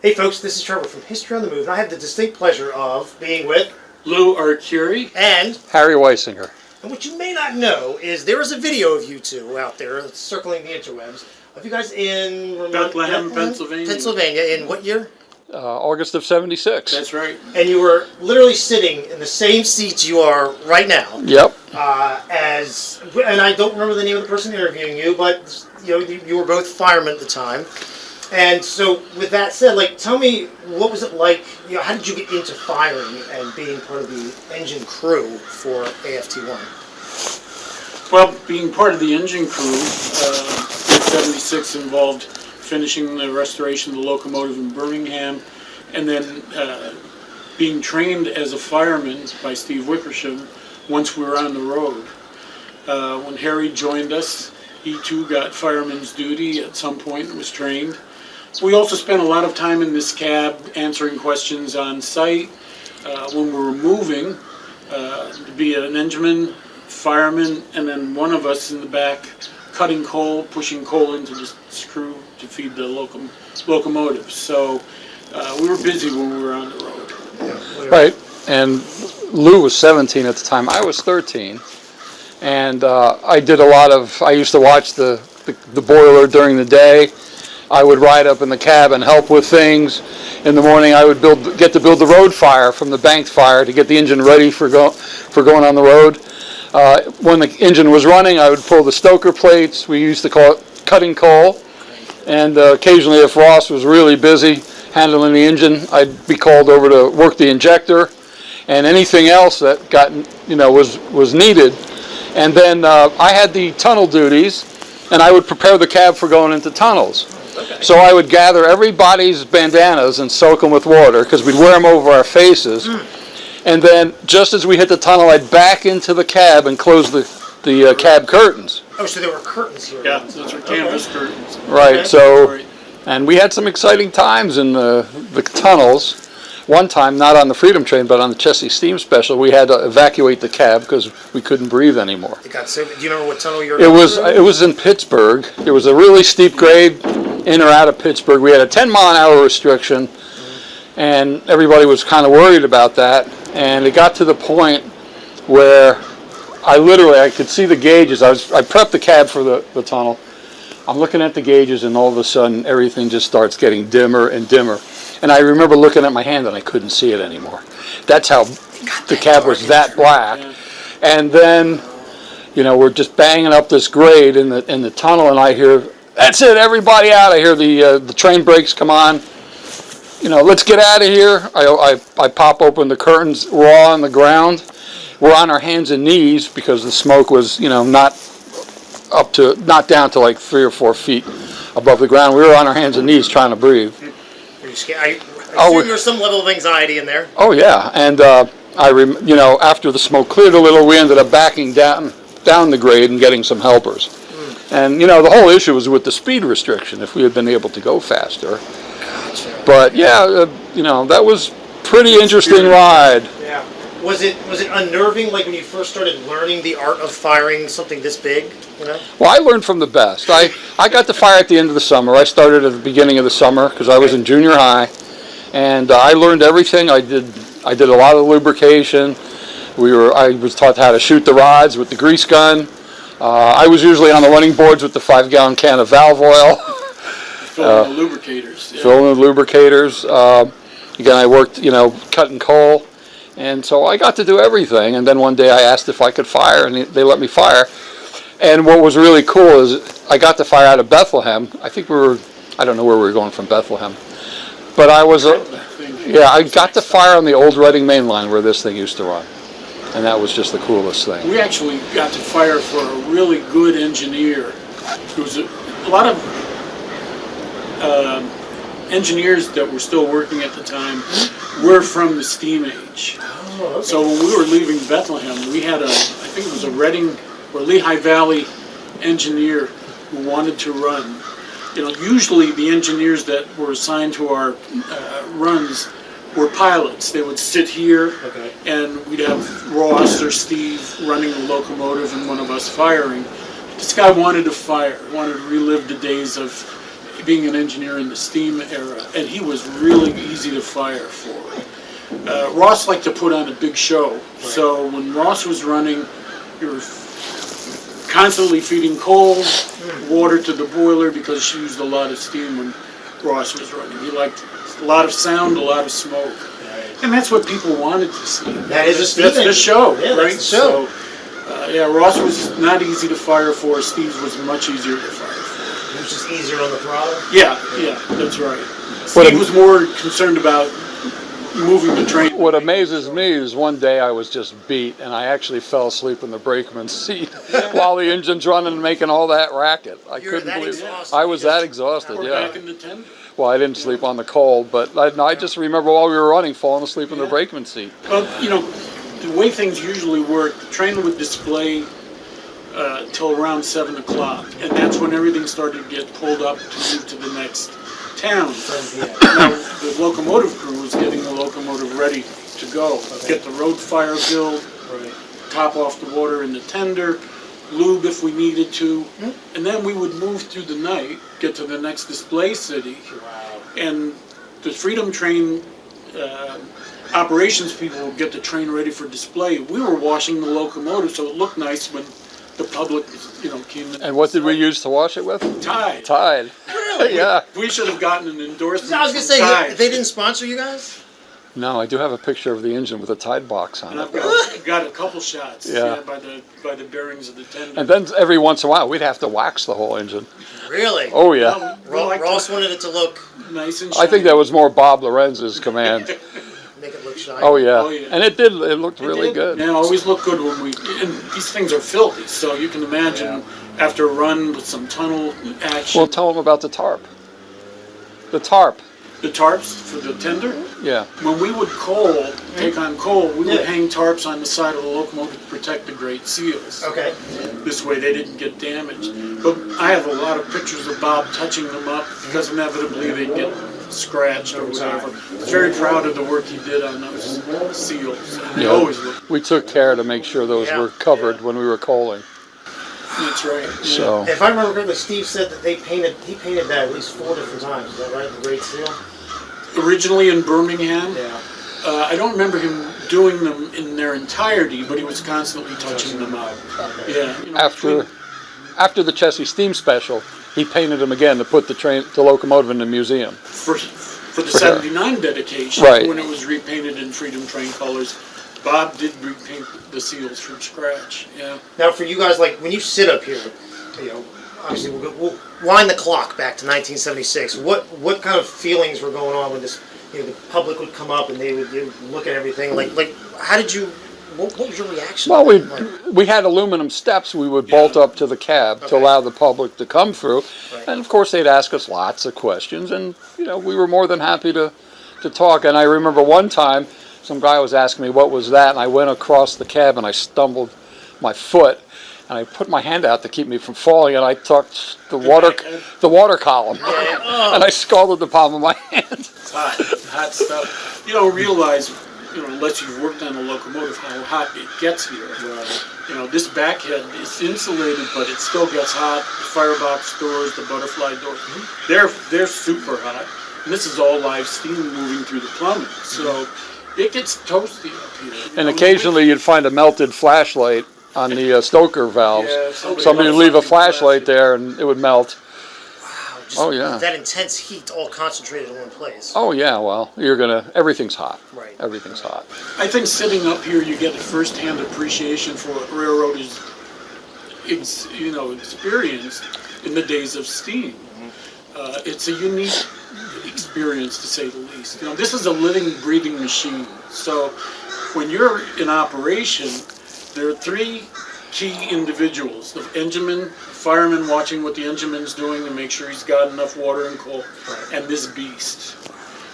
Hey folks, this is Trevor from History on the Move, and I have the distinct pleasure of being with Lou Arcuri and Harry Weisinger. And what you may not know is there is a video of you two out there circling the interwebs of you guys in Bethlehem, Pennsylvania. Pennsylvania, in what year? August of '76. That's right. And you were literally sitting in the same seats you are right now. Yep. And I don't remember the name of the person interviewing you, but you were both firemen at the time. And so, with that said, tell me, what was it like? How did you get into firing and being part of the engine crew for AFT1? Well, being part of the engine crew in '76 involved finishing the restoration of the locomotive in Birmingham, and then being trained as a fireman by Steve Wickersham once we were on the road. When Harry joined us, he too got fireman's duty at some point and was trained. We also spent a lot of time in this cab answering questions on site when we were moving to be an engineman, fireman, and then one of us in the back cutting coal, pushing coal into the screw to feed the locomotive. So we were busy when we were on the road. Right. And Lou was 17 at the time. I was 13. And I did a lot of, I used to watch the boiler during the day. I would ride up in the cab and help with things. In the morning, I would get to build the road fire from the banked fire to get the engine ready for going on the road. When the engine was running, I would pull the stoker plates. We used to call it cutting coal. And occasionally, if Ross was really busy handling the engine, I'd be called over to work the injector and anything else that was needed. And then I had the tunnel duties, and I would prepare the cab for going into tunnels. Okay. So I would gather everybody's bandanas and soak them with water, because we'd wear them over our faces. And then, just as we hit the tunnel, I'd back into the cab and close the cab curtains. Oh, so there were curtains here. Yeah, those are canvas curtains. Right, Okay. so, and we had some exciting times in the tunnels. One time, not on the Freedom Train, but on the Chessie Steam Special, we had to evacuate the cab because we couldn't breathe anymore. Do you remember what tunnel you were It was in Pittsburgh. It was a really steep grade in or out of Pittsburgh. We had a 10-mile-an-hour restriction, and everybody was kind of worried about that. And it got to the point where I could see the gauges. I prepped the cab for the tunnel. I'm looking at the gauges, and all of a sudden, everything just starts getting dimmer and dimmer. And I remember looking at my hand, and I couldn't see it anymore. That's how the cab was that black. Yeah. And then, we're just banging up this grade in the tunnel, and I hear, "That's it, everybody out!" I hear the train brakes come on. Let's get out of here. I pop open the curtains. We're all on the ground. We're on our hands and knees because the smoke was, not down to like 3 or 4 feet above the ground. We were on our hands and knees trying to breathe. Were you scared? I assume there was some level of anxiety in there. Oh yeah, and after the smoke cleared a little, we ended up backing down the grade and getting some helpers. And the whole issue was with the speed restriction. If we had been able to go faster, but yeah, that was pretty interesting ride. Yeah. Was it unnerving, like when you first started learning the art of firing something this big? Well, I learned from the best. I got to fire at the end of the summer. I started at the beginning of the summer because I was in junior high, and I learned everything. I did a lot of lubrication. I was taught how to shoot the rods with the grease gun. I was usually on the running boards with the 5-gallon can of valve oil. Filling the lubricators. Yeah. Filling the lubricators. Again, I worked, cutting coal. And so I got to do everything. And then one day I asked if I could fire, and they let me fire. And what was really cool is I got to fire out of Bethlehem. I think I don't know where we were going from Bethlehem. But I got to fire on the old Reading main line where this thing used to run. And that was just the coolest thing. We actually got to fire for a really good engineer. There was a lot of engineers that were still working at the time were from the steam age. Oh, okay. So when we were leaving Bethlehem, we had I think it was a Reading or Lehigh Valley engineer who wanted to run. Usually the engineers that were assigned to our runs were pilots. They would sit here, and we'd have Ross or Steve running the locomotive and one of us firing. This guy wanted to fire, wanted to relive the days of being an engineer in the steam era, and he was really easy to fire for. Ross liked to put on a big show, so when Ross was running, you were constantly feeding coal, water to the boiler, because she used a lot of steam when Ross was running. He liked a lot of sound, a lot of smoke. And that's what people wanted to see. That is a steam That's the engine. show, Yeah, right? that's the show. So, yeah, Ross was not easy to fire for. Steve's was much easier to fire for. It was just easier on the throttle. Yeah, that's right. Steve was more concerned about moving the train. What amazes me is one day I was just beat, and I actually fell asleep in the brakeman's seat while the engine's running and making all that racket. I You're couldn't that believe it. exhausted. I was that exhausted, We're yeah. back in the tender. Well, I didn't sleep on the cold, but I just remember while we were running, falling asleep in the brakeman's seat. Well, you know, the way things usually work, the train would display till around 7 o'clock, and that's when everything started to get pulled up to move to the next town. Now, the locomotive crew was getting the locomotive ready to go. Get the road fire built, top off the water in the tender, lube if we needed to, and then we would move through the night, get to the next display city, and the Freedom Train operations people would get the train ready for display. We were washing the locomotive so it looked nice when the public, came in. And what did we use to wash it with? Tide. Tide. Really? Yeah. We should have gotten an endorsement I was gonna from say Tide. they didn't sponsor you guys. No, I do have a picture of the engine with a Tide box on And it. I've got a couple shots Yeah. by the bearings of the tender. And then every once in a while, we'd have to wax the whole engine. Really? Oh, yeah. We like Ross to- wanted it to look, nice and I shiny. think that was more Bob Lorenz's command. make it look shiny. Oh, yeah. Oh, yeah. And it did. It looked It really did. good. Yeah, always look good when and these things are filthy, so you can imagine after a run with some tunnel action. Well, tell them about the tarp. The tarp. The tarps for the tender, Yeah. when we would take on coal, we would hang tarps on the side of the locomotive to protect the great seals. Okay. This way they didn't get damaged. But I have a lot of pictures of Bob touching them up because inevitably they'd get scratched or whatever. Very proud of the work he did on those seals. They always look. We took care to make sure those were covered when we were coaling. That's right. Yeah. So, If I remember correctly, Steve said that he painted that at least 4 different times. Is that right? The Great Seal. Originally in Birmingham, Yeah. I don't remember him doing them in their entirety, but he was constantly touching them up. Yeah. after the Chessie Steam Special, he painted them again to put the locomotive in the museum. For the 79 dedication, Right. when it was repainted in Freedom Train colors, Bob did repaint the seals from scratch. Yeah. Now, for you guys, like when you sit up here, obviously we'll wind the clock back to 1976. What kind of feelings were going on when this? The public would come up and they would look at everything. Like how did you? What was your reaction? Well, to that? we had aluminum steps we would bolt up to the cab to allow the public to come through. Right. And of course they'd ask us lots of questions, and we were more than happy to talk. And I remember one time some guy was asking me what was that, and I went across the cab and I stumbled my foot, and I put my hand out to keep me from falling, and I touched the water column, and I scalded the palm of my hand. It's hot stuff. You don't realize, unless you've worked on a locomotive, how hot it gets here. This backhead is insulated, but it still gets hot. The firebox doors, the butterfly doors, they're super hot. And this is all live steam moving through the plumbing, so it gets toasty up here. And occasionally you'd find a melted flashlight on the stoker valves. Yeah, Somebody would leave a flashlight there and it would melt. Wow, just Oh, yeah. that intense heat all concentrated in one place. Oh yeah, well, everything's hot. Right. Everything's hot. I think sitting up here, you get a first-hand appreciation for what railroad is, experienced in the days of steam. It's a unique experience, to say the least. This is a living, breathing machine. So when you're in operation, there are 3 key individuals: the engineman, fireman watching what the engineman's doing to make sure he's got enough water and coal, and this beast.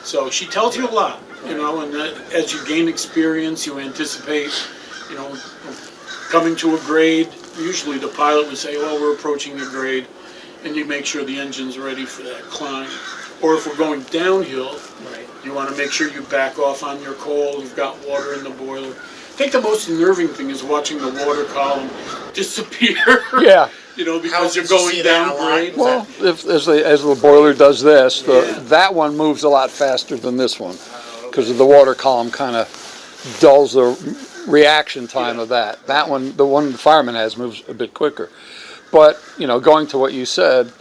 So she tells you a lot, and as you gain experience, you anticipate, coming to a grade. Usually the pilot would say, well, we're approaching a grade, and you make sure the engine's ready for that climb. Or if we're going downhill, you want to make sure you back off on your coal, you've got water in the boiler. I think the most unnerving thing is watching the water column disappear. Yeah. because you're did you going see that a lot? downgrade. Well, as the boiler does this, Yeah. that one moves a lot faster than this one, because the water column kind of dulls the reaction time of that. That one, the one the fireman has, moves a bit quicker. But going to what you said,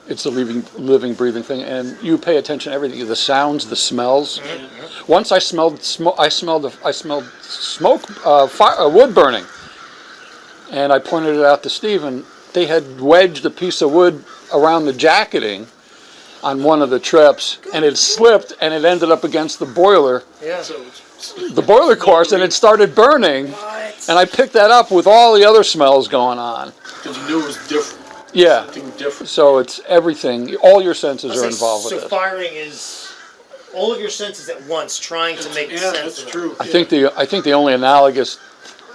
it's a living, breathing thing, and you pay attention to everything. The sounds, the smells. Once I smelled smoke. Wood burning, and I pointed it out to Stephen. They had wedged a piece of wood around the jacketing on one of the trips, and it slipped, and it ended up against the boiler, Yeah. So the boiler course, and it started burning. What? And I picked that up with all the other smells going on. because you knew it was different. Yeah. Something different. So it's everything. All your senses are involved with So it. firing is all of your senses at once, trying to make Yeah, sense that's of it. true. I think the only analogous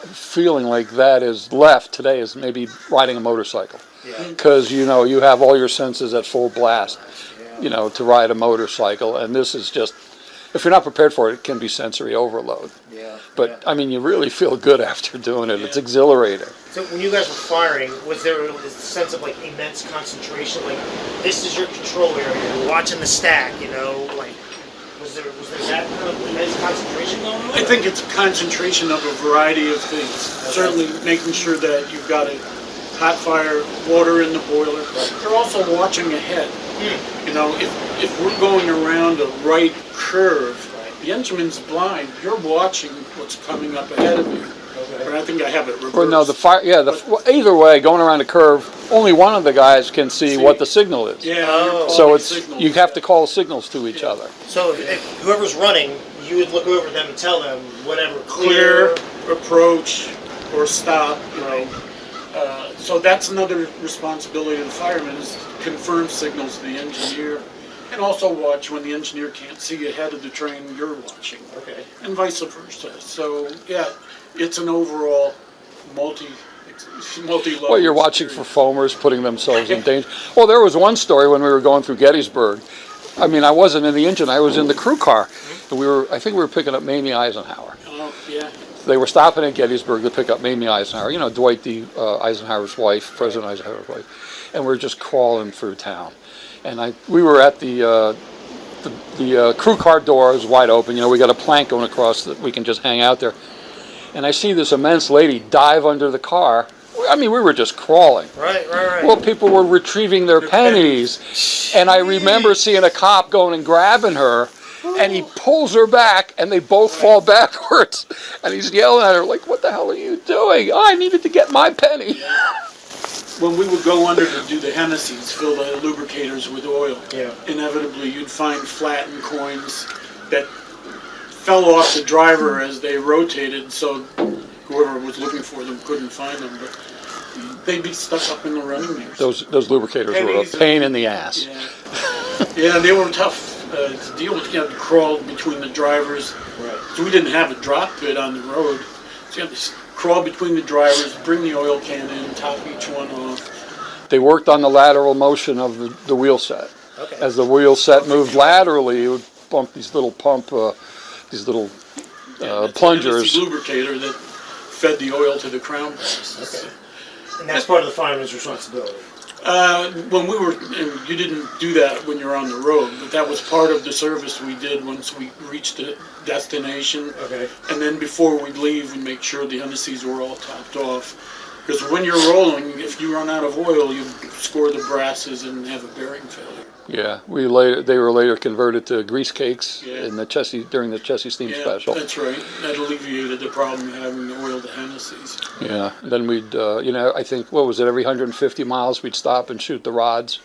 feeling like that is left today is maybe riding a motorcycle, Yeah. because you have all your senses at full blast, to ride a motorcycle, and this is just, if you're not prepared for it, it can be sensory overload. Yeah. But I mean, you really feel good after doing it. It's exhilarating. So when you guys were firing, was there a sense of like immense concentration? Like this is your control area. You're watching the stack. Like was there that kind of immense concentration going on? I think it's a concentration of a variety of things. Certainly making sure that you've got a hot fire water in the boiler. You're also watching ahead. If we're going around a right curve, the engineman's blind. You're watching what's coming up ahead of you. But I think I have it reversed. Well, no, either way, going around a curve, only one of the guys can see what the signal is. Yeah. Oh. So you have to call signals to each other. So if whoever's running, you would look over them and tell them whatever Clear, approach, or stop. So that's another responsibility of the fireman is confirm signals to the engineer, and also watch when the engineer can't see ahead of the train. You're watching, Okay. and vice versa. So yeah, it's an overall multi-level. Well, you're watching for foamers putting themselves in danger. Well, there was one story when we were going through Gettysburg. I mean, I wasn't in the engine; I was in the crew car. And I think we were picking up Mamie Eisenhower. Oh yeah. They were stopping at Gettysburg to pick up Mamie Eisenhower. Dwight D. Eisenhower's wife, President Eisenhower's wife, and we're just crawling through town. And we were at the crew car door is wide open. We got a plank going across that we can just hang out there. And I see this immense lady dive under the car. I mean, we were just crawling. Right. Well, people were retrieving their pennies. And I remember seeing a cop going and grabbing her, and he pulls her back, and they both fall backwards. And he's yelling at her, like, what the hell are you doing? Oh, I needed to get my penny. When we would go under to do the Hennessy's, fill the lubricators with oil, inevitably you'd find flattened coins that fell off the driver as they rotated, so whoever was looking for them couldn't find them, but they'd be stuck up in the running gears. Those lubricators were a pain in the ass. Yeah, they were tough to deal with. You had to crawl between the drivers. Right. So we didn't have a drop pit on the road, so you had to crawl between the drivers, bring the oil can in, top each one off. They worked on the lateral motion of the wheel set. Okay. As the wheel set moved laterally, it would bump these little plungers. Hennessy lubricator that fed the oil to the crown brace. Okay. And that's part of the fireman's responsibility. When we were, and you didn't do that when you're on the road, but that was part of the service we did once we reached the destination. Okay. And then before we leave, we make sure the Hennessy's were all topped off. Because when you're rolling, if you run out of oil, you score the brasses and have a bearing failure. Yeah, they were later converted to grease cakes Yeah. during the Chessie Steam Yeah, Special. that's right. That alleviated the problem of having the oil to Hennessy's. Yeah, then we'd, I think, what was it, every 150 miles we'd stop and shoot the rods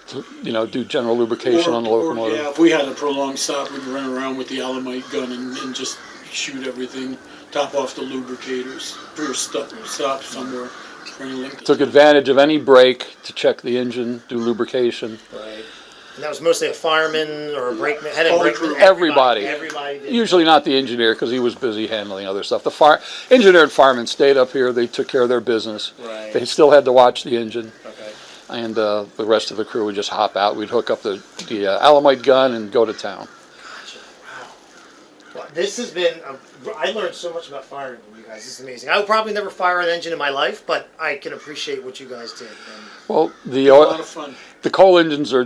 to, do general lubrication on the locomotive. Yeah, if we had a prolonged stop, we'd run around with the Alamite gun and just shoot everything, top off the lubricators, or stop somewhere for any length of Took time. advantage of any break to check the engine, do lubrication. Right. And that was mostly a fireman or a brakeman. All the crew. Everybody. Everybody did. Usually not the engineer, because he was busy handling other stuff. The engineer and fireman stayed up here. They took care of their business. Right. They still had to watch the engine. Okay. And the rest of the crew would just hop out. We'd hook up the Alamite gun and go to town. Gotcha. Wow. Well, this has been, I learned so much about firing from you guys. This is amazing. I will probably never fire an engine in my life, but I can appreciate what you guys did. And Well, A lot of fun. the coal engines are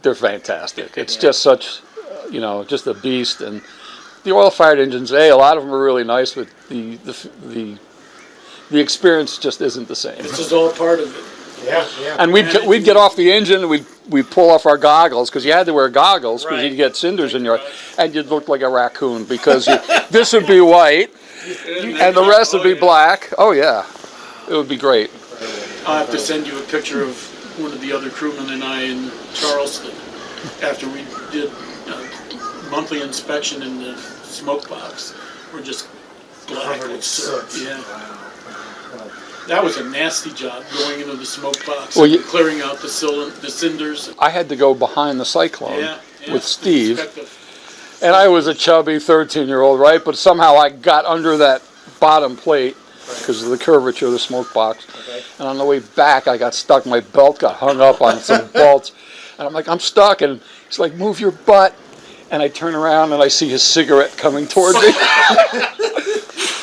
they're fantastic. It's just such, just a beast. And the oil-fired engines, a lot of them are really nice, but the experience just isn't the same. This is all part of it. yeah. And we'd get off the engine and we'd pull off our goggles, because you had to wear goggles because Right. you'd get cinders in your, and you'd look like a raccoon, because this would be white and the rest would be black. Oh yeah, it would be great. I'll have to send you a picture of one of the other crewmen and I in Charleston after we did a monthly inspection in the smoke box. We're just black Covered in with soot. soot. Yeah. That was a nasty job, going into the smoke box Well, and clearing out the cinders. I had to go behind the cyclone Yeah, with Steve, inspective. and I was a chubby 13-year-old, right? But somehow I got under that bottom plate because of the curvature of the smoke box. Okay. And on the way back, I got stuck. My belt got hung up on some bolts. And I'm like, I'm stuck. And he's like, move your butt. And I turn around and I see his cigarette coming toward me.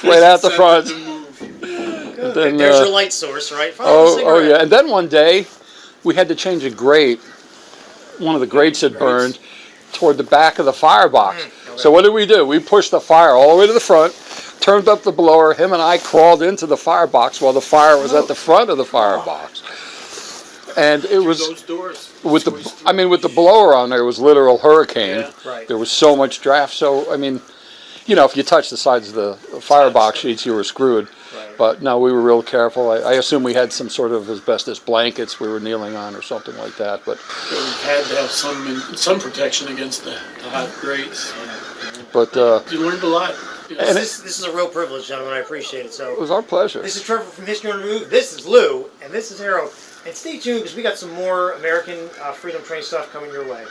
Right out the front. And then, There's your light source, right? Follow the oh cigarette. yeah. And then one day, we had to change a grate. One of the grates had burned toward the back of the firebox. Okay. So what did? We pushed the fire all the way to the front, turned up the blower. Him and I crawled into the firebox while the fire was at the front of the firebox. And it was Those doors. with the blower on there, it was literal hurricane. Yeah. Right. There was so much draft. So I mean, if you touched the sides of the firebox sheets, you were screwed. Right. But no, we were real careful. I assume we had some sort of asbestos blankets we were kneeling on or something like that. But We've had to have some protection against the hot grates. You learned a lot. And This is a real privilege, gentlemen. I appreciate it. it So was our pleasure. this is Trevor from History on the Move. This is Lou, and this is Harold. And stay tuned because we got some more American Freedom Train stuff coming your way.